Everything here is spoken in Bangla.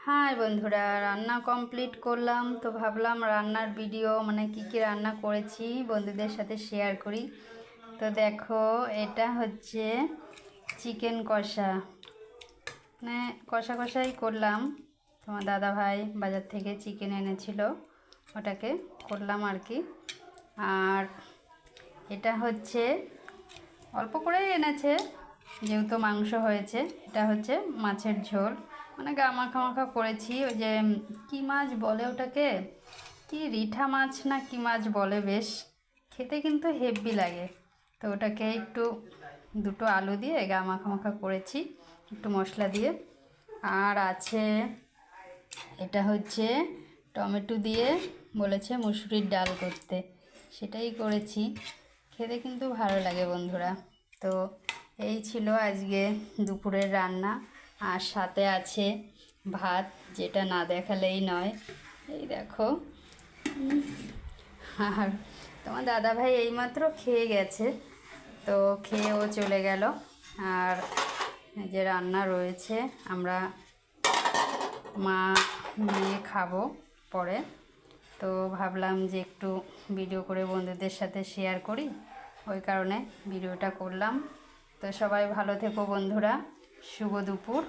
হাই বন্ধুরা, রান্না কমপ্লিট করলাম। তো ভাবলাম রান্নার ভিডিও মানে কি রান্না করেছি বন্ধুদের সাথে শেয়ার করি। তো দেখো, এটা হচ্ছে চিকেন কষা, মানে কষাই করলাম। তোমার দাদা ভাই বাজার থেকে চিকেন এনেছিল, ওটাকে করলাম আর কি। আর এটা হচ্ছে অল্প করেই এনেছে, যেহেতু মাংস হয়েছে। এটা হচ্ছে মাছের ঝোল, মানে গা মাখা মাখা করেছি। ওই যে কী মাছ বলে ওটাকে, কি রিঠা মাছ না কি মাছ বলে, বেশ খেতে কিন্তু হেভি লাগে। তো ওটাকে একটু দুটো আলু দিয়ে গা মাখা মাখা করেছি একটু মশলা দিয়ে। আর আছে এটা হচ্ছে টমেটো দিয়ে বলেছে মুসুরির ডাল করতে, সেটাই করেছি। খেতে কিন্তু ভালো লাগে বন্ধুরা। তো এই ছিল আজকে দুপুরের রান্না। আর সাথে আছে ভাত, যেটা না দেখালেই নয়। এই দেখো। আর তোমার দাদাভাই এইমাত্র খেয়ে গেছে, তো খেয়ে ও চলে গেল। আর যে রান্না রয়েছে, আমরা মা মেয়ে খাবো পরে। তো ভাবলাম যে একটু ভিডিও করে বন্ধুদের সাথে শেয়ার করি, ওই কারণে ভিডিওটা করলাম। তো সবাই ভালো থেকো বন্ধুরা, শুভ দুপুর।